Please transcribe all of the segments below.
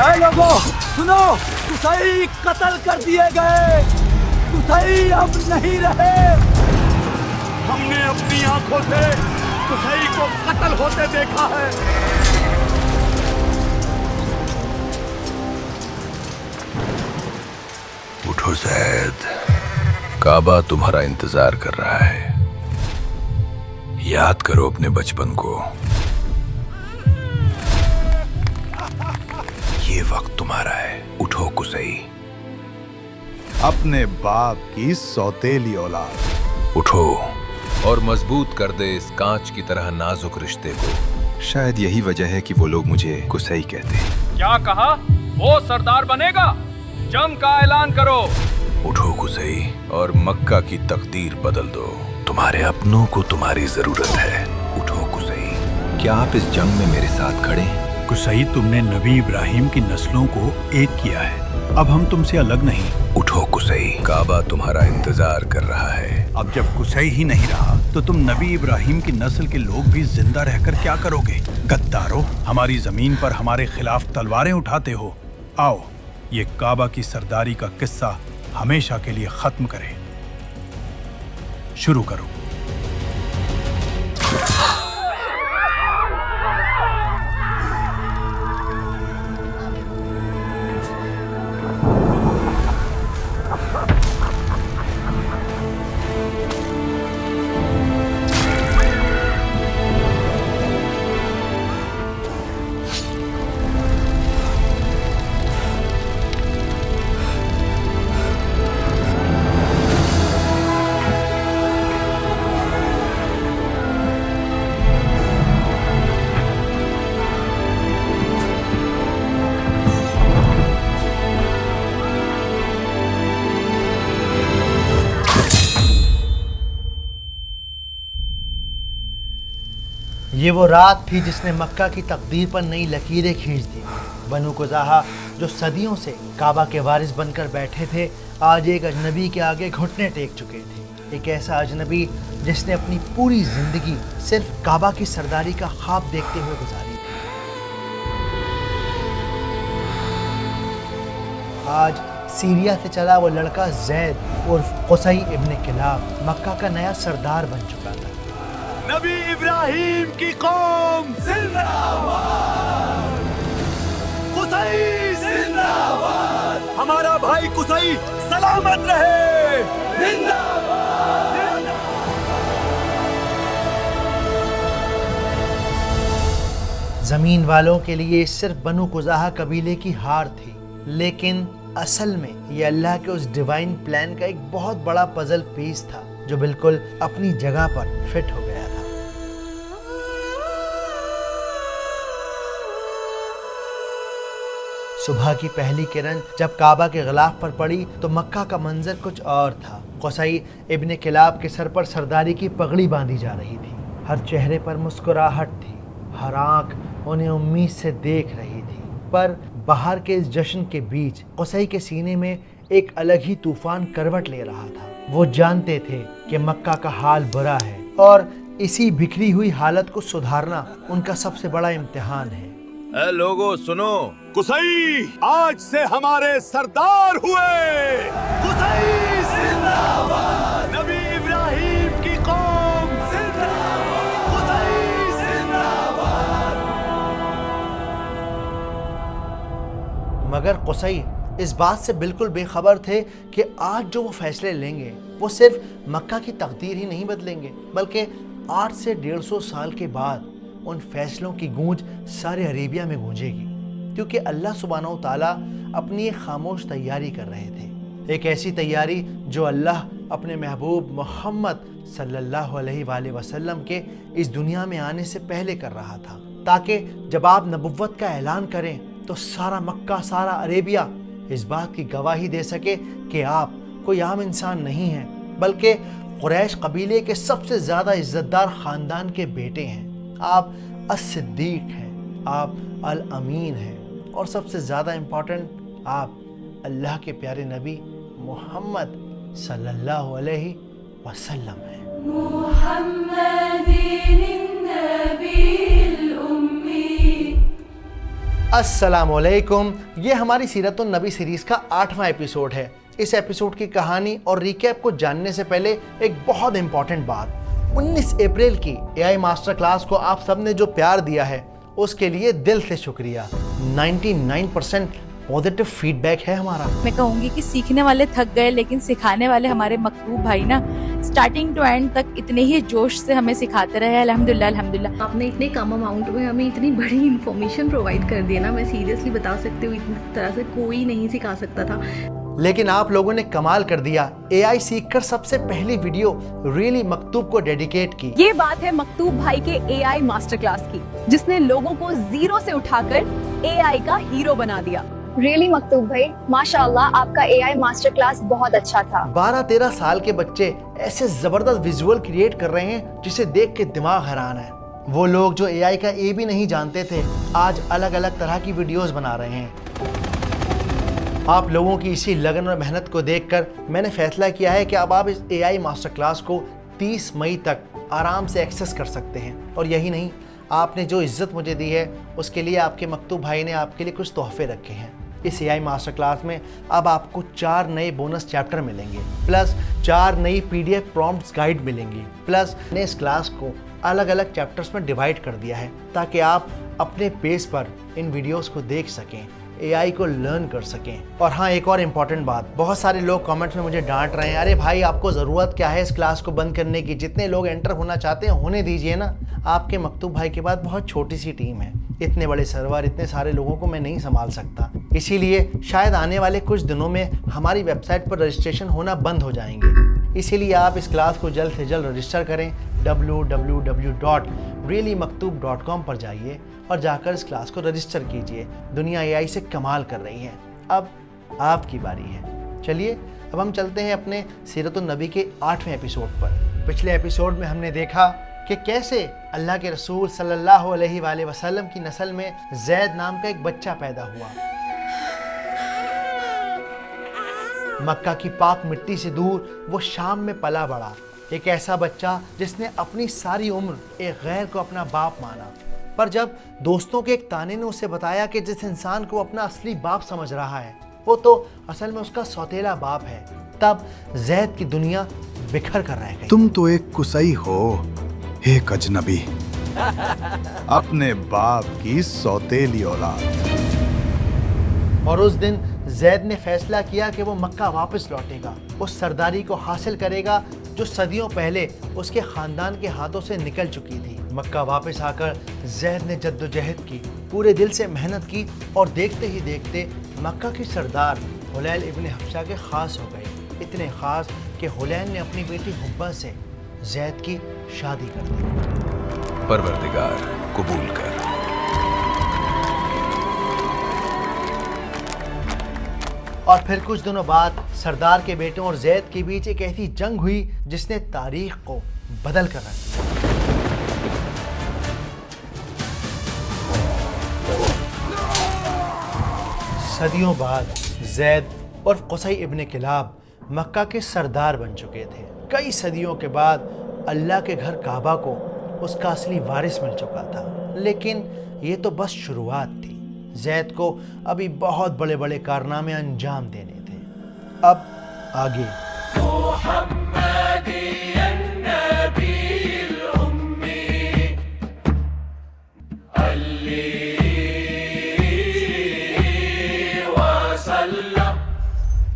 اے لوگوں سنو، قصی قتل کر دیے گئے، قصی اب نہیں رہے۔ ہم نے اپنی آنکھوں سے قصی کو قتل ہوتے دیکھا ہے۔ اٹھو زید، کعبہ تمہارا انتظار کر رہا ہے۔ یاد کرو اپنے بچپن کو، یہ وقت تمہارا ہے۔ اٹھو قصی، اپنے باپ کی سوتیلی اولاد، اٹھو اور مضبوط کر دے اس کانچ کی طرح نازک رشتے کو۔ شاید یہی وجہ ہے کہ وہ لوگ مجھے قصی کہتے ہیں۔ کیا کہا؟ وہ سردار بنے گا؟ جنگ کا اعلان کرو۔ اٹھو قصی اور مکہ کی تقدیر بدل دو۔ تمہارے اپنوں کو تمہاری ضرورت ہے۔ اٹھو قصی، کیا آپ اس جنگ میں میرے ساتھ کھڑے ہیں؟ قصی، تم نے نبی ابراہیم کی نسلوں کو ایک کیا ہے، اب ہم تم سے الگ نہیں۔ اٹھو قصی، کعبہ تمہارا انتظار کر رہا ہے۔ اب جب قصی ہی نہیں رہا تو تم نبی ابراہیم کی نسل کے لوگ بھی زندہ رہ کر کیا کرو گے؟ غدارو، ہماری زمین پر ہمارے خلاف تلواریں اٹھاتے ہو۔ آؤ یہ کعبہ کی سرداری کا قصہ ہمیشہ کے لیے ختم کریں۔ شروع کرو۔ یہ وہ رات تھی جس نے مکہ کی تقدیر پر نئی لکیریں کھینچ دی۔ بنو قزاحہ جو صدیوں سے کعبہ کے وارث بن کر بیٹھے تھے، آج ایک اجنبی کے آگے گھٹنے ٹیک چکے تھے۔ ایک ایسا اجنبی جس نے اپنی پوری زندگی صرف کعبہ کی سرداری کا خواب دیکھتے ہوئے گزاری تھی۔ آج سیریا سے چلا وہ لڑکا زید عرف قصی ابن کلاب مکہ کا نیا سردار بن چکا تھا۔ نبی ابراہیم کی قوم زندہ باد، قصی زندہ باد، ہمارا بھائی قصی سلامت رہے، زندہ باد۔ زمین والوں کے لیے صرف بنو قزاحہ قبیلے کی ہار تھی، لیکن اصل میں یہ اللہ کے اس ڈیوائن پلان کا ایک بہت بڑا پزل پیس تھا جو بالکل اپنی جگہ پر فٹ ہو گیا تھا۔ صبح کی پہلی کرن جب کعبہ کے غلاف پر پڑی تو مکہ کا منظر کچھ اور تھا۔ قصی ابن کلاب کے سر پر سرداری کی پگڑی باندھی جا رہی تھی، ہر چہرے پر مسکراہٹ تھی، ہر آنکھ انہیں امید سے دیکھ رہی تھی۔ پر باہر کے اس جشن کے بیچ قصی کے سینے میں ایک الگ ہی طوفان کروٹ لے رہا تھا۔ وہ جانتے تھے کہ مکہ کا حال برا ہے اور اسی بکھری ہوئی حالت کو سدھارنا ان کا سب سے بڑا امتحان ہے۔ اے لوگو سنو، قصی آج سے ہمارے سردار ہوئے، قصی زندہ باد، نبی ابراہیم کی قوم زندہ باد، قصی زندہ باد۔ مگر قصی اس بات سے بالکل بے خبر تھے کہ آج جو وہ فیصلے لیں گے وہ صرف مکہ کی تقدیر ہی نہیں بدلیں گے، بلکہ 8 سے 150 سال کے بعد ان فیصلوں کی گونج سارے عربیہ میں گونجے گی، کیونکہ اللہ سبحانہ و تعالیٰ اپنی ایک خاموش تیاری کر رہے تھے۔ ایک ایسی تیاری جو اللہ اپنے محبوب محمد صلی اللہ علیہ وآلہ وسلم کے اس دنیا میں آنے سے پہلے کر رہا تھا، تاکہ جب آپ نبوت کا اعلان کریں تو سارا مکہ، سارا عربیہ اس بات کی گواہی دے سکے کہ آپ کوئی عام انسان نہیں ہیں، بلکہ قریش قبیلے کے سب سے زیادہ عزت دار خاندان کے بیٹے ہیں۔ آپ الصدیق ہیں، آپ الامین ہیں، اور سب سے زیادہ امپورٹنٹ آپ اللہ کے پیارے نبی محمد صلی اللہ علیہ وسلم ہیں۔ अस्सलाम वालेकुम। ये हमारी सीरत नबी सीरीज़ का 8वां एपिसोड है। इस एपिसोड की कहानी और रिकैप को जानने से पहले एक बहुत इंपॉर्टेंट बात, 19 अप्रैल की AI मास्टर क्लास को आप सब ने जो प्यार दिया है उसके लिए दिल से शुक्रिया। 99% पॉजिटिव फीडबैक है हमारा। मैं कहूँगी कि सीखने वाले थक गए, लेकिन सिखाने वाले हमारे मकतूब भाई ना स्टार्टिंग टू एंड तक इतने ही जोश से हमें सिखाते रहे। अल्हम्दुलिल्लाह अल्हम्दुलिल्लाह। आपने इतने कम अमाउंट में हमें इतनी बड़ी इन्फॉर्मेशन प्रोवाइड कर दी है ना, मैं सीरियसली बता सकती हूँ इतनी तरह से कोई नहीं सिखा सकता था। लेकिन आप लोगों ने कमाल कर दिया। AI सीखकर सबसे पहली वीडियो रियली मकतूब को डेडिकेट की। ये बात है मकतूब भाई के AI मास्टर क्लास की, जिसने लोगों को जीरो से उठाकर AI का हीरो बना दिया। रियली मकतूब भाई, माशाअल्लाह आपका AI मास्टर क्लास बहुत अच्छा था। 12-13 साल के बच्चे ऐसे जबरदस्त विजुअल क्रिएट कर रहे हैं जिसे देख के दिमाग हैरान है। वो लोग जो AI का A भी नहीं जानते थे, आज अलग अलग तरह की वीडियोस बना रहे हैं। आप लोगों की इसी लगन और मेहनत को देखकर मैंने फैसला किया है कि अब आप इस AI मास्टर क्लास को 30 मई तक आराम से एक्सेस कर सकते हैं। और यही नहीं, आपने जो इज्जत मुझे दी है उसके लिए आपके मकतूब भाई ने आपके लिए कुछ तोहफे रखे हैं। इस AI मास्टर क्लास में अब आपको 4 नए बोनस चैप्टर मिलेंगे, प्लस 4 नई PDF प्रॉम्प्ट्स गाइड मिलेंगी, प्लस ने इस क्लास को अलग अलग चैप्टर्स में डिवाइड कर दिया है ताकि आप अपने पेस पर इन वीडियोस को देख सकें, AI को लर्न कर सकें। और हाँ, एक और इम्पॉर्टेंट बात, बहुत सारे लोग कमेंट्स में मुझे डांट रहे हैं, अरे भाई आपको ज़रूरत क्या है इस क्लास को बंद करने की, जितने लोग एंटर होना चाहते हैं होने दीजिए ना। आपके मकतूब भाई के बाद बहुत छोटी सी टीम है, इतने बड़े सर्वर, इतने सारे लोगों को मैं नहीं संभाल सकता। इसीलिए शायद आने वाले कुछ दिनों में हमारी वेबसाइट पर रजिस्ट्रेशन होना बंद हो जाएंगे। इसीलिए आप इस क्लास को जल्द से जल्द रजिस्टर करें। www.reallymaktoob.com पर जाइए और जाकर इस क्लास को रजिस्टर कीजिए। दुनिया AI से कमाल कर रही है, अब आपकी बारी है। चलिए अब हम चलते हैं अपने सीरतुन नबी के 8वें एपिसोड पर। पिछले एपिसोड में हमने देखा कि कैसे अल्लाह के रसूल सल्लल्लाहु अलैहि वसल्लम की नस्ल में ज़ैद नाम का एक बच्चा पैदा हुआ। मक्का की पाक मिट्टी से दूर वो शाम में पला बड़ा, एक ऐसा बच्चा जिसने अपनी सारी उम्र एक गैर को अपना बाप माना। पर जब दोस्तों के एक ताने ने उसे बताया कि जिस इंसान को अपना असली बाप समझ रहा है वो तो असल में उसका सौतेला बाप है, तब ज़ैद की दुनिया बिखर कर रह गई। तुम तो एक कुसई हो, एक अजनबी, अपने बाप की सौतेली औलाद। और उस दिन ज़ैद ने फैसला किया कि वो मक्का वापस लौटेगा, उस सरदारी को हासिल करेगा जो सदियों पहले उसके ख़ानदान के हाथों से निकल चुकी थी। मक्का वापस आकर ज़ैद ने जद्दोजहद की, पूरे दिल से मेहनत की और देखते ही देखते मक्का की सरदार हुलैल इब्न हफ्सा के ख़ास हो गए। इतने ख़ास कि हुलैल ने अपनी बेटी हुब्बा से ज़ैद की शादी कर दी। परवरदिगार कबूल कर। और फिर कुछ दिनों बाद सरदार के बेटों और ज़ैद के बीच एक ऐसी जंग हुई जिसने तारीख को बदल कर रख दिया। सदियों बाद ज़ैद और कुसई इब्न किलाब मक्का के सरदार बन चुके थे। कई सदियों के बाद अल्लाह के घर काबा को उसका असली वारिस मिल चुका था, लेकिन ये तो बस शुरुआत थी। ज़ैद को अभी बहुत बड़े बड़े कारनामे अंजाम देने थे। अब आगे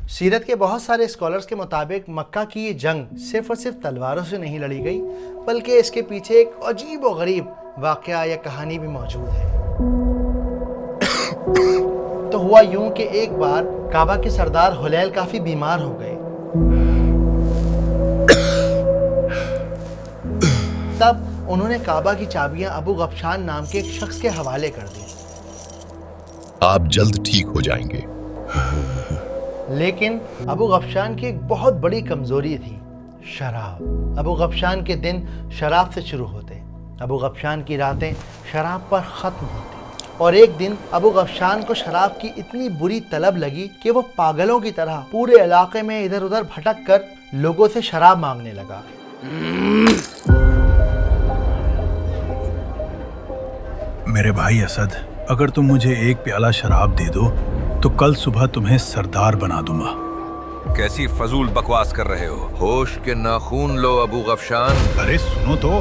सीरत के बहुत सारे स्कॉलर्स के मुताबिक मक्का की ये जंग सिर्फ और सिर्फ तलवारों से नहीं लड़ी गई, बल्कि इसके पीछे एक अजीब और गरीब वाक़या या कहानी भी मौजूद है। तो हुआ यूं कि एक बार काबा के सरदार हुलैल काफी बीमार हो गए। तब उन्होंने काबा की चाबियां अबू गफशान नाम के एक शख्स के हवाले कर दी। आप जल्द ठीक हो जाएंगे। लेकिन अबू गफशान की एक बहुत बड़ी कमजोरी थी, शराब। अबू गफशान के दिन शराब से शुरू होते, अबू गफशान की रातें शराब पर ख़त्म होती। और एक दिन अबू गफशान को शराब की इतनी बुरी तलब लगी कि वो पागलों की तरह पूरे इलाके में इधर उधर भटक कर लोगों से शराब मांगने लगा। मेरे भाई असद, अगर तुम मुझे एक प्याला शराब दे दो तो कल सुबह तुम्हें सरदार बना दूंगा। कैसी फजूल बकवास कर रहे हो? होश के नाखून लो अबू गफशान। अरे सुनो तो।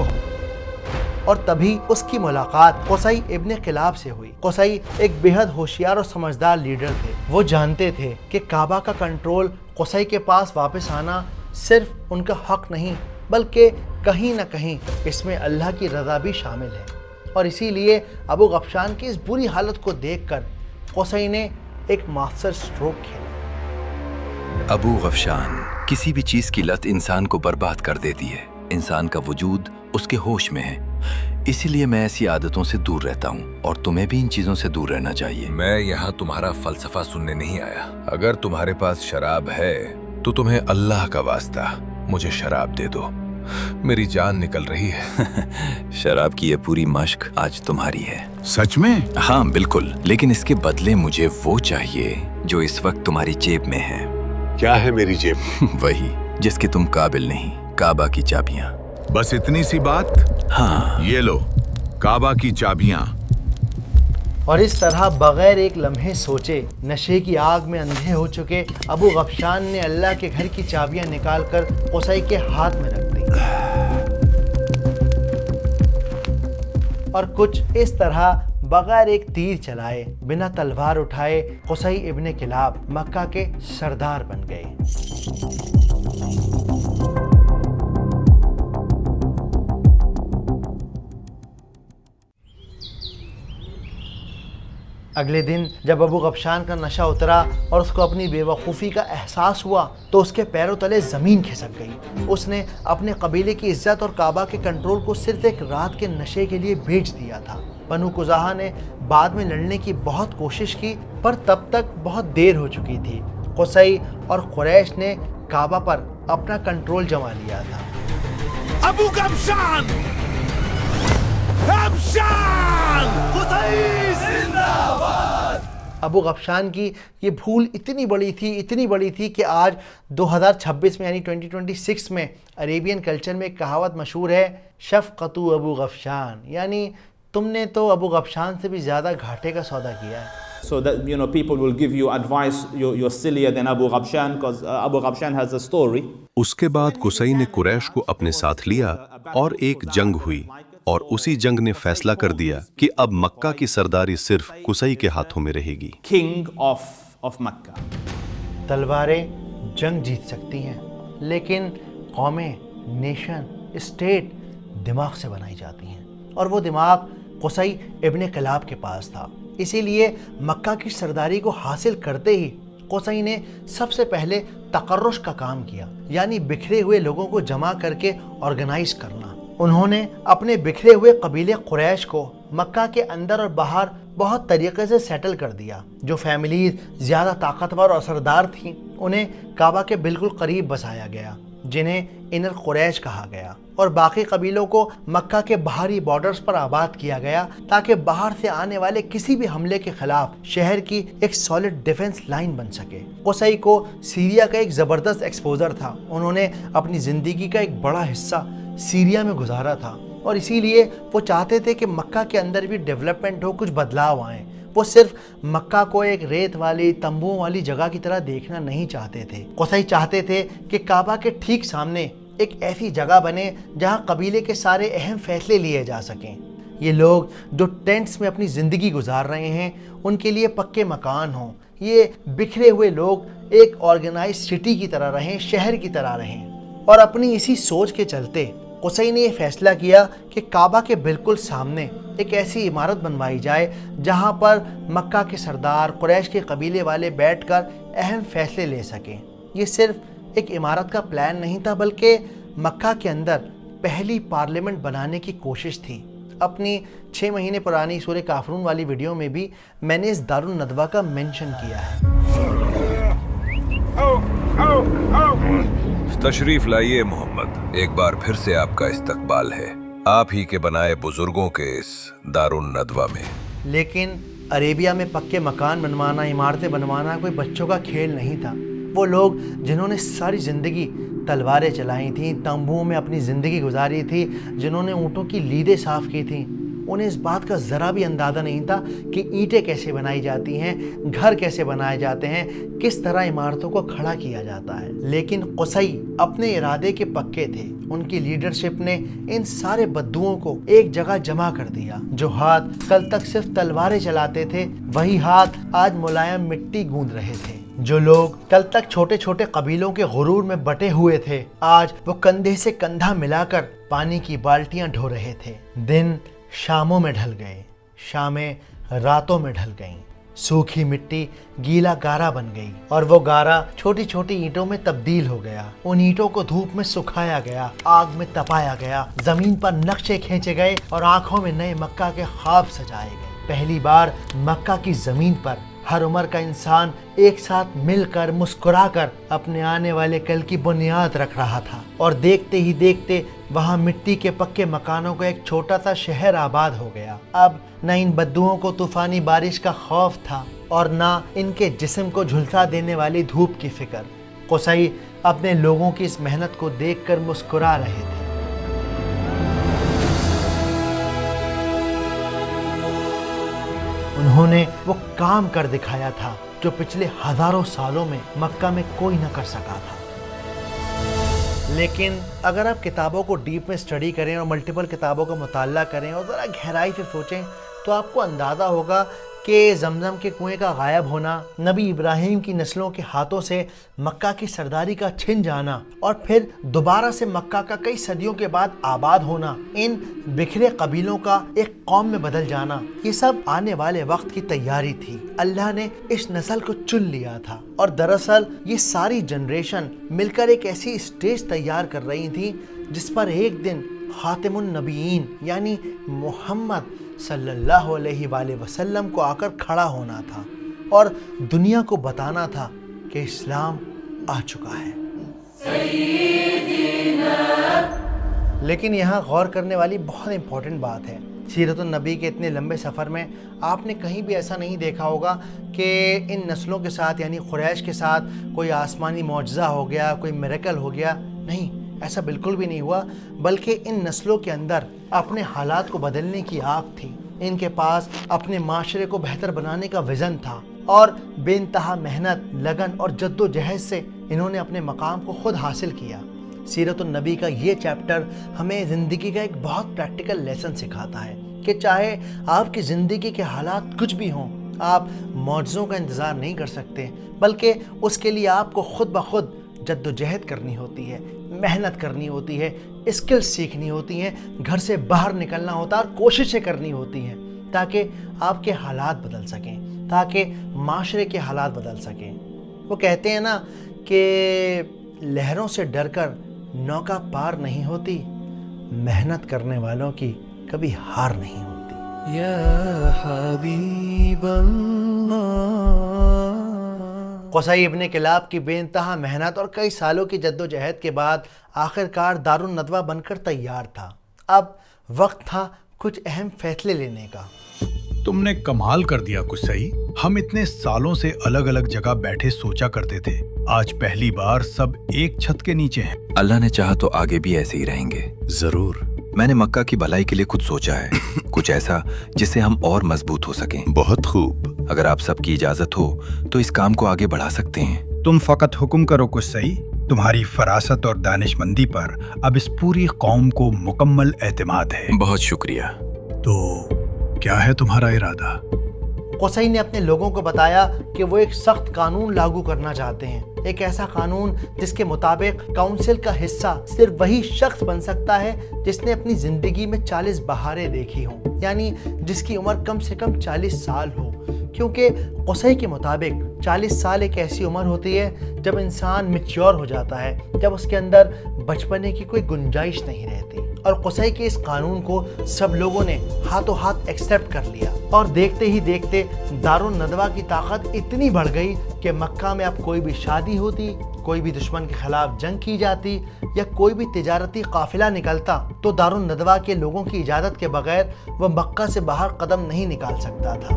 और तभी उसकी मुलाकात कुसई इब्न किलाब से हुई। कुसई एक बेहद होशियार और समझदार लीडर थे। वो जानते थे कि काबा का कंट्रोल कुसई के पास वापस आना सिर्फ उनका हक नहीं बल्कि कहीं ना कहीं इसमें अल्लाह की रज़ा भी शामिल है। और इसीलिए अबू गफशान की इस बुरी हालत को देखकर कुसई ने एक मास्टर स्ट्रोक खेला। अबू गफशान, किसी भी चीज की लत इंसान को बर्बाद कर देती है। इंसान का वजूद उसके होश में है, इसीलिए मैं ऐसी आदतों से दूर रहता हूँ और तुम्हें भी इन चीजों से दूर रहना चाहिए। मैं यहाँ तुम्हारा फलसफा सुनने नहीं आया। अगर तुम्हारे पास शराब है तो तुम्हें अल्लाह का वास्ता मुझे शराब दे दो, मेरी जान निकल रही है। शराब की ये पूरी मश्क आज तुम्हारी है। सच में? हाँ बिल्कुल, लेकिन इसके बदले मुझे वो चाहिए जो इस वक्त तुम्हारी जेब में है। क्या है मेरी जेब में? वही जिसके तुम काबिल नहीं, काबा की चाबियां। बस इतनी सी बात? हाँ। ये लो काबा की चाबियां। और इस तरह बगैर एक लम्हे सोचे नशे की आग में अंधे हो चुके अबू गफशान ने अल्लाह के घर की चाबियां निकालकर कुसई के हाथ में रख दी। और कुछ इस तरह बगैर एक तीर चलाए, बिना तलवार उठाए कुसई इब्न किलाब मक्का के सरदार बन गए। अगले दिन जब अबू गफशान का नशा उतरा और उसको अपनी बेवकूफ़ी का एहसास हुआ तो उसके पैरों तले ज़मीन खिसक गई। उसने अपने कबीले की इज्जत और काबा के कंट्रोल को सिर्फ एक रात के नशे के लिए बेच दिया था। बनु कुज़ाहा ने बाद में लड़ने की बहुत कोशिश की पर तब तक बहुत देर हो चुकी थी। कुसई और कुरैश ने काबा पर अपना कंट्रोल जमा लिया था। अबू गफशान! गफशान! कुसई जिंदाबाद! अबू गफशान की ये भूल इतनी बड़ी थी कि आज 2026 में यानी 2026 में अरेबियन कल्चर में एक कहावत मशहूर है, शफ़क़तु अबू गफशान, यानी तुमने तो अबू गफशान से भी ज़्यादा घाटे का सौदा किया है। So that people will give you advice, you're sillier than Abu Ghabshan because Abu Ghabshan has a story. उसके बाद कुसई ने कुरैश को अपने साथ लिया और एक जंग हुई और उसी जंग ने फैसला कर दिया कि अब मक्का की सरदारी सिर्फ कुसई के हाथों में रहेगी। King of Makkah. तलवारें जंग जीत सकती हैं लेकिन कौमें, नेशन, स्टेट दिमाग से बनाई जाती हैं और वो दिमाग कुसई इब्न किलाब के पास था। इसीलिए मक्का की सरदारी को हासिल करते ही कुसई ने सबसे पहले तकर्रुश का काम किया, यानी बिखरे हुए लोगों को जमा करके ऑर्गेनाइज करना। उन्होंने अपने बिखरे हुए कबीले कुरैश को मक्का के अंदर और बाहर बहुत तरीके से सेटल कर दिया। जो फैमिलीज ज़्यादा ताकतवर और असरदार थीं उन्हें काबा के बिल्कुल करीब बसाया गया, जिन्हें इनर कुरैश कहा गया, और बाकी कबीलों को मक्का के बाहरी बॉर्डर्स पर आबाद किया गया ताकि बाहर से आने वाले किसी भी हमले के खिलाफ शहर की एक सॉलिड डिफेंस लाइन बन सके। कुसई को सीरिया का एक ज़बरदस्त एक्सपोजर था। उन्होंने अपनी ज़िंदगी का एक बड़ा हिस्सा सीरिया में गुजारा था और इसीलिए वो चाहते थे कि मक्का के अंदर भी डेवलपमेंट हो, कुछ बदलाव आए। वो सिर्फ मक्का को एक रेत वाली, तंबुओं वाली जगह की तरह देखना नहीं चाहते थे। कुसई चाहते थे कि काबा के ठीक सामने एक ऐसी जगह बने जहां कबीले के सारे अहम फैसले लिए जा सकें। ये लोग जो टेंट्स में अपनी ज़िंदगी गुजार रहे हैं उनके लिए पक्के मकान हों। ये बिखरे हुए लोग एक ऑर्गेनाइज सिटी की तरह रहें, शहर की तरह रहें। और अपनी इसी सोच के चलते कुसई ने यह फैसला किया कि काबा के बिल्कुल सामने एक ऐसी इमारत बनवाई जाए जहां पर मक्का के सरदार, कुरैश के कबीले वाले बैठकर अहम फैसले ले सकें। ये सिर्फ एक इमारत का प्लान नहीं था बल्कि मक्का के अंदर पहली पार्लियामेंट बनाने की कोशिश थी। अपनी 6 महीने पुरानी सूरह काफरून वाली वीडियो में भी मैंने इस दारुन नदवा का मेंशन किया है। तशरीफ लाइए मोहम्मद, एक बार फिर से आपका इस्तकबाल है आप ही के बनाए बुजुर्गों के इस दारुन नदवा में। लेकिन अरेबिया में पक्के मकान बनवाना, इमारतें बनवाना कोई बच्चों का खेल नहीं था। वो लोग जिन्होंने सारी ज़िंदगी तलवारें चलाई थीं, तंबुओं में अपनी ज़िंदगी गुजारी थी, जिन्होंने ऊँटों की लीदें साफ़ की थीं, انہیں اس بات کا ذرا بھی اندازہ نہیں تھا کہ اینٹیں کیسے بنائی جاتی ہیں، گھر کیسے بنائے جاتے ہیں، کس طرح عمارتوں کو کھڑا کیا جاتا ہے۔ لیکن قصی اپنے ارادے کے پکے تھے۔ ان کی لیڈرشپ نے ان سارے بدوؤں کو ایک جگہ جمع کر دیا۔ جو ہاتھ کل تک صرف تلواریں چلاتے تھے، وہی ہاتھ آج ملائم مٹی گوندھ رہے تھے۔ جو لوگ کل تک چھوٹے چھوٹے قبیلوں کے غرور میں بٹے ہوئے تھے، آج وہ کندھے سے کندھا ملا کر پانی کی بالٹیاں ڈھو رہے تھے۔ دن شاموں میں ڈھل گئے، شامیں راتوں میں ڈھل گئیں۔ سوکھی مٹی گیلا گارا بن گئی اور وہ گارا چھوٹی چھوٹی اینٹوں میں تبدیل ہو گیا۔ ان اینٹوں کو دھوپ میں سکھایا گیا، آگ میں تپایا گیا، زمین پر نقشے کھینچے گئے اور آنکھوں میں نئے مکہ کے خواب سجائے گئے۔ پہلی بار مکہ کی زمین پر ہر عمر کا انسان ایک ساتھ مل کر مسکرا کر اپنے آنے والے کل کی بنیاد رکھ رہا تھا، اور دیکھتے ہی دیکھتے وہاں مٹی کے پکے مکانوں کا ایک چھوٹا سا شہر آباد ہو گیا۔ اب نہ ان بدوؤں کو طوفانی بارش کا خوف تھا اور نہ ان کے جسم کو جھلسا دینے والی دھوپ کی فکر۔ قصی اپنے لوگوں کی اس محنت کو دیکھ کر مسکرا رہے تھے۔ انہوں نے وہ کام کر دکھایا تھا جو پچھلے ہزاروں سالوں میں مکہ میں کوئی نہ کر سکا تھا۔ لیکن اگر آپ کتابوں کو ڈیپ میں اسٹڈی کریں اور ملٹیپل کتابوں کا مطالعہ کریں اور ذرا گہرائی سے سوچیں تو آپ کو اندازہ ہوگا کہ زمزم کے کنویں کا غائب ہونا، نبی ابراہیم کی نسلوں کے ہاتھوں سے مکہ کی سرداری کا چھن جانا اور پھر دوبارہ سے مکہ کا کئی صدیوں کے بعد آباد ہونا، ان بکھرے قبیلوں کا ایک قوم میں بدل جانا، یہ سب آنے والے وقت کی تیاری تھی۔ اللہ نے اس نسل کو چن لیا تھا اور دراصل یہ ساری جنریشن مل کر ایک ایسی اسٹیج تیار کر رہی تھی جس پر ایک دن خاتم النبیین یعنی محمد صلی اللہ علیہ وآلہ وسلم کو آ کر کھڑا ہونا تھا اور دنیا کو بتانا تھا کہ اسلام آ چکا ہے۔ لیکن یہاں غور کرنے والی بہت امپورٹنٹ بات ہے، سیرت النبی کے اتنے لمبے سفر میں آپ نے کہیں بھی ایسا نہیں دیکھا ہوگا کہ ان نسلوں کے ساتھ یعنی قریش کے ساتھ کوئی آسمانی معجزہ ہو گیا، کوئی میریکل ہو گیا۔ نہیں، ایسا بالکل بھی نہیں ہوا، بلکہ ان نسلوں کے اندر اپنے حالات کو بدلنے کی آگ تھی۔ ان کے پاس اپنے معاشرے کو بہتر بنانے کا ویژن تھا اور بے انتہا محنت، لگن اور جد و جہد سے انہوں نے اپنے مقام کو خود حاصل کیا۔ سیرت النبی کا یہ چیپٹر ہمیں زندگی کا ایک بہت پریکٹیکل لیسن سکھاتا ہے کہ چاہے آپ کی زندگی کے حالات کچھ بھی ہوں، آپ معجزوں کا انتظار نہیں کر سکتے، بلکہ اس کے لیے آپ کو خود بخود جد و جہد کرنی ہوتی ہے، محنت کرنی ہوتی ہے، اسکلز سیکھنی ہوتی ہیں، گھر سے باہر نکلنا ہوتا ہے اور کوششیں کرنی ہوتی ہیں تاکہ آپ کے حالات بدل سکیں، تاکہ معاشرے کے حالات بدل سکیں۔ وہ کہتے ہیں نا کہ لہروں سے ڈر کر نوکا پار نہیں ہوتی، محنت کرنے والوں کی کبھی ہار نہیں ہوتی۔ یا حبیب اللہ۔ قصی ابن کلاب کی بے انتہا محنت اور کئی سالوں کی جد و جہد کے بعد آخرکار دارالندوہ بن کر تیار تھا۔ اب وقت تھا کچھ اہم فیصلے لینے کا۔ تم نے کمال کر دیا قصی، ہم اتنے سالوں سے الگ الگ جگہ بیٹھے سوچا کرتے تھے، آج پہلی بار سب ایک چھت کے نیچے ہیں۔ اللہ نے چاہا تو آگے بھی ایسے ہی رہیں گے۔ ضرور۔ میں نے مکہ کی بھلائی کے لیے کچھ سوچا ہے، کچھ ایسا جس سے ہم اور مضبوط ہو سکیں۔ بہت خوب۔ اگر آپ سب کی اجازت ہو تو اس کام کو آگے بڑھا سکتے ہیں۔ تم فقط حکم کرو قصی، تمہاری فراست اور دانش مندی پر اب اس پوری قوم کو مکمل اعتماد ہے۔ بہت شکریہ۔ تو کیا ہے تمہارا ارادہ؟ قصی نے اپنے لوگوں کو بتایا کہ وہ ایک سخت قانون لاگو کرنا چاہتے ہیں، ایک ایسا قانون جس کے مطابق کونسل کا حصہ صرف وہی شخص بن سکتا ہے جس نے اپنی زندگی میں 40 بہاریں دیکھی ہوں، یعنی جس کی عمر کم سے کم 40 سال ہو، کیونکہ قصی کے مطابق 40 سال ایک ایسی عمر ہوتی ہے جب انسان میچیور ہو جاتا ہے، جب اس کے اندر بچپنے کی کوئی گنجائش نہیں رہتی۔ اور قصی کے اس قانون کو سب لوگوں نے ہاتھوں ہاتھ ایکسیپٹ کر لیا، اور دیکھتے ہی دیکھتے دارالندوہ کی طاقت اتنی بڑھ گئی کہ مکہ میں اب کوئی بھی شادی ہوتی، کوئی بھی دشمن کے خلاف جنگ کی جاتی یا کوئی بھی تجارتی قافلہ نکلتا تو دارالندوہ کے لوگوں کی اجازت کے بغیر وہ مکہ سے باہر قدم نہیں نکال سکتا تھا۔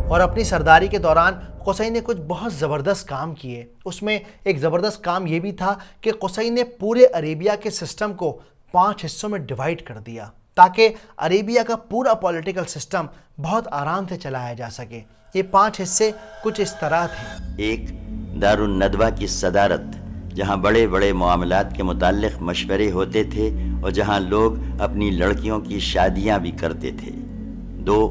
اور اپنی سرداری کے دوران قصی نے کچھ بہت زبردست کام کیے۔ اس میں ایک زبردست کام یہ بھی تھا کہ قصی نے پورے عربیہ کے سسٹم کو 5 حصوں میں ڈیوائیڈ کر دیا۔ تاکہ عربیہ کا پورا پولیٹیکل سسٹم بہت آرام سے چلایا جا سکے۔ یہ 5 حصے کچھ اس طرح تھے۔ ایک، دار الندوہ کی صدارت، جہاں بڑے بڑے معاملات کے متعلق مشورے ہوتے تھے اور جہاں لوگ اپنی لڑکیوں کی شادیاں بھی کرتے تھے۔ 2،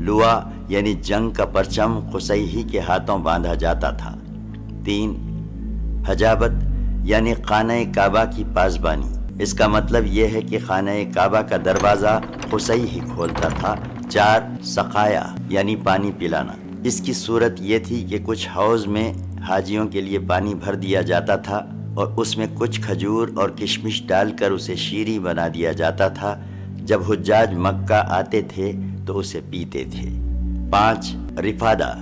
لوا یعنی جنگ کا پرچم قصی ہی کے ہاتھوں باندھا جاتا تھا۔ 3، حجابت یعنی خانہ کعبہ کی پاسبانی، اس کا مطلب یہ ہے کہ خانہ کعبہ کا دروازہ قصی ہی کھولتا تھا۔ 4، سقایا یعنی پانی پلانا، اس کی صورت یہ تھی کہ کچھ حوض میں حاجیوں کے لیے پانی بھر دیا جاتا تھا اور اس میں کچھ کھجور اور کشمش ڈال کر اسے شیریں بنا دیا جاتا تھا۔ جب حجاج مکہ آتے تھے تو اسے پیتے تھے۔ 5، رفادہ،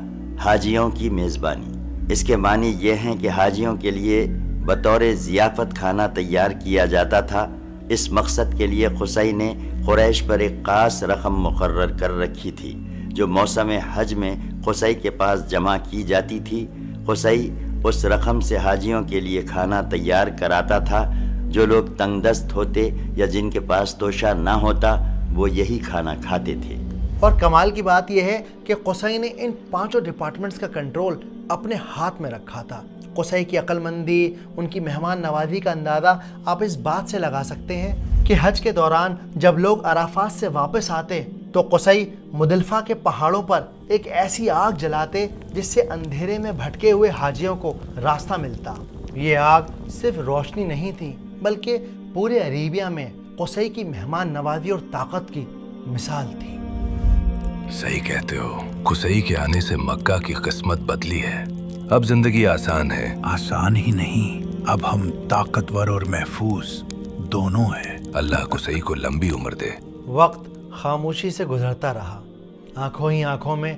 حاجیوں کی میزبانی، اس کے معنی یہ ہیں کہ حاجیوں کے لیے بطور ضیافت کھانا تیار کیا جاتا تھا۔ اس مقصد کے لیے قصی نے قریش پر ایک خاص رقم مقرر کر رکھی تھی جو موسم حج میں قصی کے پاس جمع کی جاتی تھی۔ قصی اس رقم سے حاجیوں کے لیے کھانا تیار کراتا تھا۔ جو لوگ تنگ دست ہوتے یا جن کے پاس توشہ نہ ہوتا وہ یہی کھانا کھاتے تھے۔ اور کمال کی بات یہ ہے کہ قصی نے ان 5 ڈپارٹمنٹس کا کنٹرول اپنے ہاتھ میں رکھا تھا۔ قصی کی عقل مندی، ان کی مہمان نوازی کا اندازہ آپ اس بات سے لگا سکتے ہیں کہ حج کے دوران جب لوگ عرفات سے واپس آتے تو قصی مدلفہ کے پہاڑوں پر ایک ایسی آگ جلاتے جس سے اندھیرے میں بھٹکے ہوئے حاجیوں کو راستہ ملتا۔ یہ آگ صرف روشنی نہیں تھی بلکہ پورے عربیہ میں قصی کی مہمان نوازی اور طاقت کی مثال تھی۔ صحیح کہتے ہو، قصی کے آنے سے مکہ کی قسمت بدلی ہے۔ اب زندگی آسان ہے۔ آسان ہی نہیں، اب ہم طاقتور اور محفوظ دونوں ہیں۔ اللہ قصی کو لمبی عمر دے۔ وقت خاموشی سے گزرتا رہا، آنکھوں ہی آنکھوں میں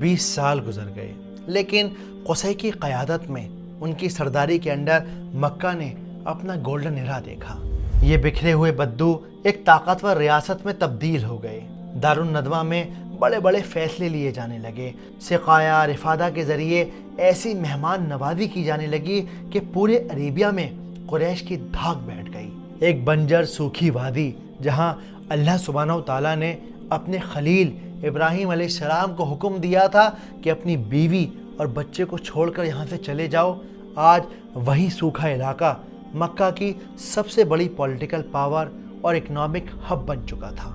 20 سال گزر گئے، لیکن قصی کی قیادت میں، ان کی سرداری کے انڈر مکہ نے اپنا گولڈن ایرا دیکھا۔ یہ بکھرے ہوئے بدو ایک طاقتور ریاست میں تبدیل ہو گئے۔ دار الندوہ میں بڑے بڑے فیصلے لیے جانے لگے۔ سقایا، رفادہ کے ذریعے ایسی مہمان نوازی کی جانے لگی کہ پورے عربیہ میں قریش کی دھاک بیٹھ گئی۔ ایک بنجر سوکھی وادی جہاں اللہ سبحانہ وتعالیٰ نے اپنے خلیل ابراہیم علیہ السلام کو حکم دیا تھا کہ اپنی بیوی اور بچے کو چھوڑ کر یہاں سے چلے جاؤ، آج وہی سوکھا علاقہ مکہ کی سب سے بڑی پولیٹیکل پاور اور اکنامک ہب بن چکا تھا۔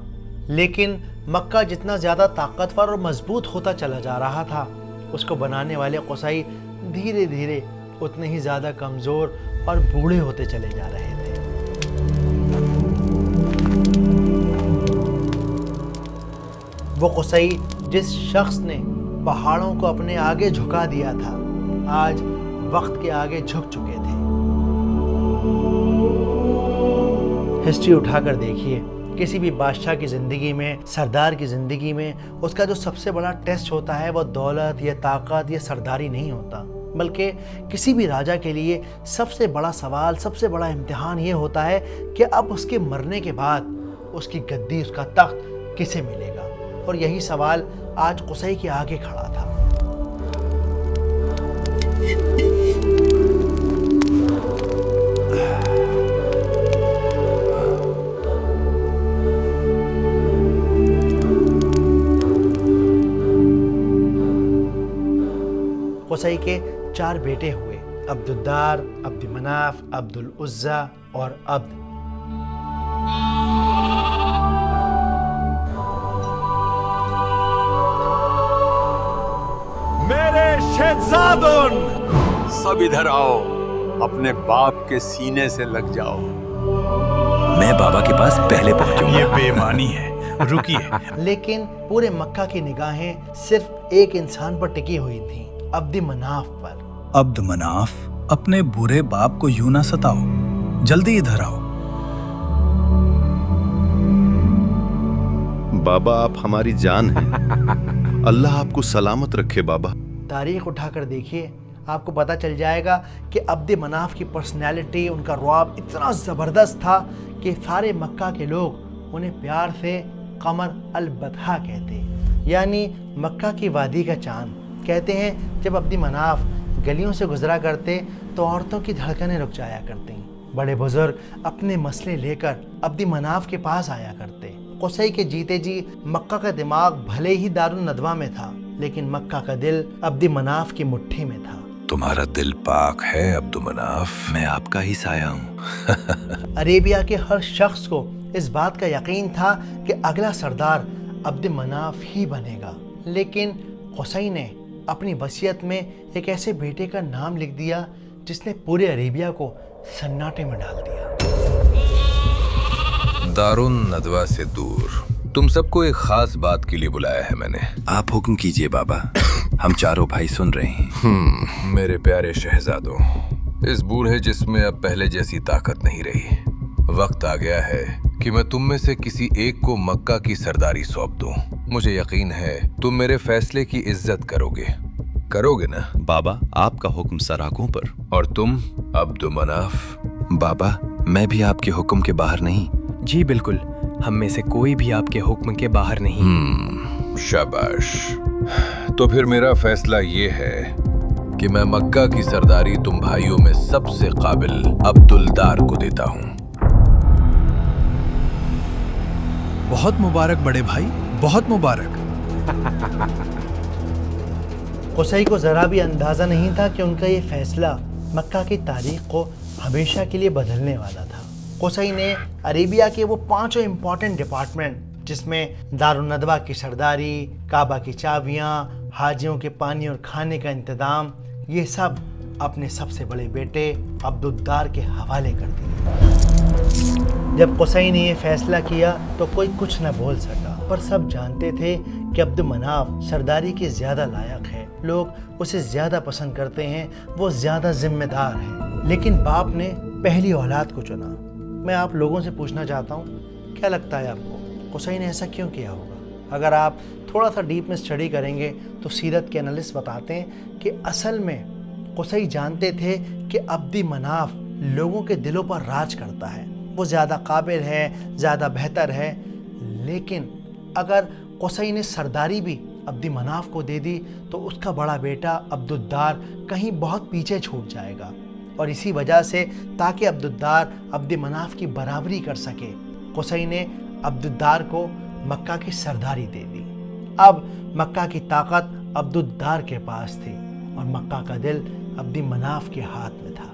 لیکن مکہ جتنا زیادہ طاقتور اور مضبوط ہوتا چلا جا رہا تھا، اس کو بنانے والے قصی دھیرے دھیرے اتنے ہی زیادہ کمزور اور بوڑھے ہوتے چلے جا رہے تھے۔ وہ قصی جس شخص نے پہاڑوں کو اپنے آگے جھکا دیا تھا، آج وقت کے آگے جھک چکے تھے۔ ہسٹری اٹھا کر دیکھیے، کسی بھی بادشاہ کی زندگی میں، سردار کی زندگی میں اس کا جو سب سے بڑا ٹیسٹ ہوتا ہے وہ دولت یا طاقت یا سرداری نہیں ہوتا، بلکہ کسی بھی راجہ کے لیے سب سے بڑا سوال، سب سے بڑا امتحان یہ ہوتا ہے کہ اب اس کے مرنے کے بعد اس کی گدی، اس کا تخت کسے ملے گا۔ اور یہی سوال آج قصی کے آگے کھڑا تھا۔ قصی کے 4 بیٹے ہوئے، عبد الدار، عبد مناف، عبد العزا اور عبد۔ میرے شہزادون، سب ادھر آؤ، اپنے باپ کے سینے سے لگ جاؤ۔ میں بابا کے پاس پہلے پہنچوں گا۔ یہ بے ایمانی ہے، رکیے۔ لیکن پورے مکہ کی نگاہیں صرف ایک انسان پر ٹکی ہوئی تھیں، عبد مناف پر۔ عبد مناف، اپنے برے باپ کو یوں نہ ستاؤ، جلدی ادھر آؤ۔ بابا آپ ہماری جان ہیں، اللہ آپ کو سلامت رکھے بابا۔ تاریخ اٹھا کر دیکھیے، آپ کو پتہ چل جائے گا کہ عبد مناف کی پرسنالٹی، ان کا رعب اتنا زبردست تھا کہ سارے مکہ کے لوگ انہیں پیار سے قمر البتہا کہتے، یعنی مکہ کی وادی کا چاند۔ کہتے ہیں جب عبد مناف گلیوں سے گزرا کرتے تو عورتوں کی دھڑکنیں رک جایا کرتیں۔ बड़े बुजुर्ग अपने मसले लेकर अब्दी मनाफ के पास आया करते। कुसई के जीते जी मक्का का दिमाग भले ही दारुन नदवा में था, लेकिन मक्का का दिल अब्दी मनाफ की मुट्ठी में था। तुम्हारा दिल पाक है अब्दु मनाफ, मैं आपका ही साया हूँ। अरेबिया के हर शख्स को इस बात का यकीन था कि अगला सरदार अब्द मनाफ ही बनेगा, लेकिन कुसई ने अपनी वसीयत में एक ऐसे बेटे का नाम लिख दिया जिसने पूरे अरेबिया को सन्नाटे में डाल दिया। दारुन नदवा से दूर तुम सबको एक खास बात के लिए बुलाया है मैंने। आप हुक्म कीजिए बाबा, हम चारों भाई सुन रहे हैं। मेरे प्यारे शहजादों, इस बूढ़े जिस्म में अब पहले जैसी ताकत नहीं रही। वक्त आ गया है कि मैं तुम में से किसी एक को मक्का की सरदारी सौंप दूं। मुझे यकीन है तुम मेरे फैसले की इज्जत करोगे ना? बाबा, आपका हुक्म सराखों पर। और तुम अब्दु मनाफ? बाबा, मैं भी आपके हुक्म के बाहर नहीं। जी बिल्कुल, हम में से कोई भी आपके हुक्म के बाहर नहीं। शाबाश। तो फिर मेरा फैसला ये है कि मैं मक्का की सरदारी तुम भाइयों में सबसे काबिल अब्दुलदार को देता हूँ। बहुत मुबारक बड़े भाई, बहुत मुबारक। कुसई को जरा भी अंदाजा नहीं था कि उनका ये फैसला मक्का की तारीख को हमेशा के लिए बदलने वाला था। कुसई ने अरेबिया के वो 5 इम्पोर्टेंट डिपार्टमेंट, जिसमें दारुन नदवा की सरदारी, काबा की चाबियाँ, हाजियों के पानी और खाने का इंतजाम, ये सब अपने सबसे बड़े बेटे अब्दुद्दार के हवाले कर दिए। जब कुसई ने ये फैसला किया तो कोई कुछ न बोल सका, पर सब जानते थे कि अब्द मनाफ सरदारी के ज़्यादा लायक है। लोग उसे ज़्यादा पसंद करते हैं, वो ज़्यादा जिम्मेदार है। लेकिन बाप ने पहली औलाद को चुना। मैं आप लोगों से पूछना चाहता हूँ, क्या लगता है आपको कुसई ने ऐसा क्यों किया होगा? अगर आप थोड़ा सा डीप में स्टडी करेंगे तो सीरत के एनालिस्ट बताते हैं कि असल में कुसई जानते थे कि अब्दी मनाफ लोगों के दिलों पर राज करता है, वो ज़्यादा काबिल है, ज़्यादा बेहतर है। लेकिन अगर कुसई ने सरदारी भी अब्दी मनाफ को दे दी तो उसका बड़ा बेटा अब्दुद्दार कहीं बहुत पीछे छूट जाएगा, और इसी वजह से ताकि अब्दुद्दार अब्दी मनाफ की बराबरी कर सके, कुसई ने अब्दुद्दार को मक्का की सरदारी दे दी। अब मक्का की ताकत अब्दुद्दार के पास थी और मक्का का दिल अब्दी मनाफ के हाथ में था।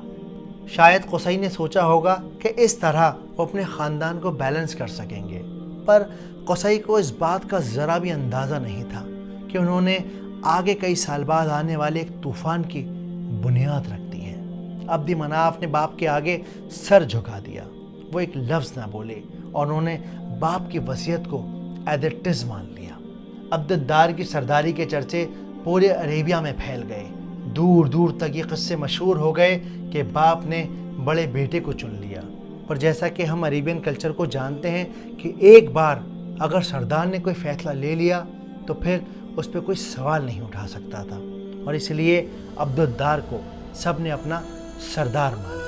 शायद कुसई ने सोचा होगा कि इस तरह वो अपने ख़ानदान को बैलेंस कर सकेंगे, पर कुसई को इस बात का ज़रा भी अंदाज़ा नहीं था कि उन्होंने आगे कई साल बाद आने वाले एक तूफ़ान की बुनियाद रख दी है। अब्दी मनाफ ने बाप के आगे सर झुका दिया। वो एक लफ्ज़ ना बोले और उन्होंने बाप की वसीयत को एज इट इज़ मान लिया। अब्दुद्दार की सरदारी के चर्चे पूरे अरेबिया में फैल गए। दूर दूर तक ये किस्से मशहूर हो गए कि बाप ने बड़े बेटे को चुन लिया। पर जैसा कि हम अरेबियन कल्चर को जानते हैं कि एक बार अगर सरदार ने कोई फ़ैसला ले लिया तो फिर उस पर कोई सवाल नहीं उठा सकता था, और इसलिए अब्दुद्दार को सब ने अपना सरदार मान लिया।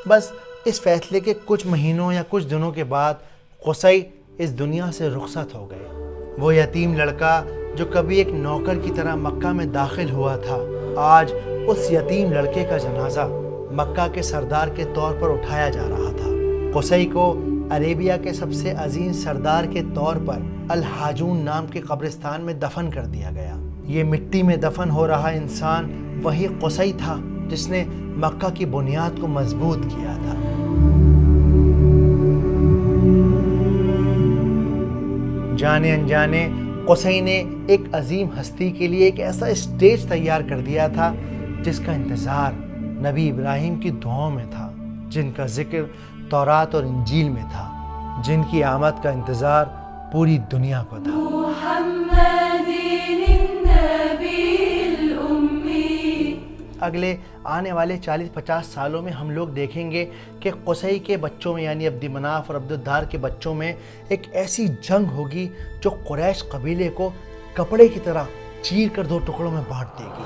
बस इस फैसले के कुछ महीनों या कुछ दिनों के बाद कुसई इस दुनिया से रुखसत हो गए। वो यतीम लड़का जो कभी एक नौकर की तरह मक्का में दाखिल हुआ था, आज उस यतीम लड़के का जनाजा मक्का के सरदार के तौर पर उठाया जा रहा था। कुसई को अरेबिया के सबसे अजीम सरदार के तौर पर अल हाजून नाम के कब्रिस्तान में दफन कर दिया गया। ये मिट्टी में दफन हो रहा इंसान वही कुसई था जिसने मक्का की बुनियाद को मजबूत किया था। जाने अनजाने कुसई ने एक अजीम हस्ती के लिए एक ऐसा स्टेज तैयार कर दिया था जिसका इंतज़ार नबी इब्राहिम की दुआओं में था, जिनका जिक्र तौरात और इंजील में था, जिनकी आमद का इंतज़ार पूरी दुनिया को था। अगले आने वाले 40-50 सालों में हम लोग देखेंगे कि कुसई के बच्चों में यानी अब्दी मनाफ और अब्दुद्दार के बच्चों में एक ऐसी जंग होगी जो कुरैश कबीले को कपड़े की तरह चीर कर 2 टुकड़ों में बांट देगी।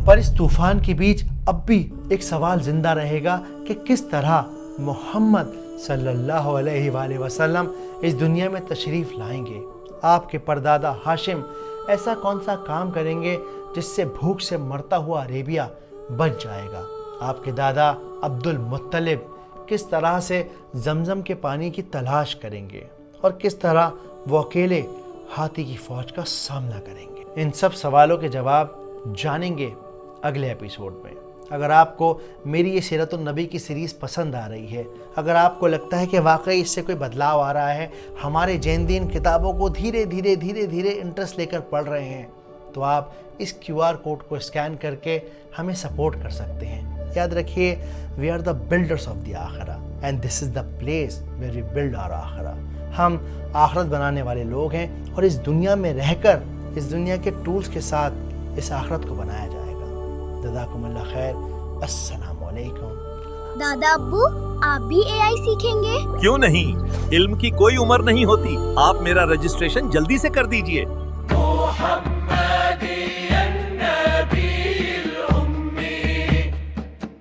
पर इस तूफान के बीच अब भी एक सवाल जिंदा रहेगा कि किस तरह मोहम्मद सल्लल्लाहु अलैहि वसल्लम इस दुनिया में तशरीफ़ लाएंगे। आपके परदादा हाशिम ऐसा कौन सा काम करेंगे जिससे भूख से मरता हुआ अरेबिया बच जाएगा। आपके दादा अब्दुल मुत्तलिब किस तरह से जमजम के पानी की तलाश करेंगे और किस तरह वो अकेले हाथी की फौज का सामना करेंगे। इन सब सवालों के जवाब जानेंगे अगले एपिसोड में। अगर आपको मेरी ये सीरतुन नबी की सीरीज़ पसंद आ रही है, अगर आपको लगता है कि वाकई इससे कोई बदलाव आ रहा है, हमारे जैन दीन किताबों को धीरे धीरे इंटरेस्ट लेकर पढ़ रहे हैं, तो आप इस QR कोड को स्कैन करके हमें सपोर्ट कर सकते हैं। याद रखिए, we are the builders of the आखिरा and this is the place where we build our आखिरा। हम आखिरत बनाने वाले लोग हैं और इस दुनिया में रहकर इस दुनिया के टूल्स के साथ इस आखिरत को बनाया जाएगा। जज़ाकुमुल्लाह खैर। अस्सलाम वालेकुम। दादा अब्बू, आप भी AI सीखेंगे? क्यों नहीं, इल्म की कोई उम्र नहीं होती। आप मेरा रजिस्ट्रेशन जल्दी से कर दीजिए।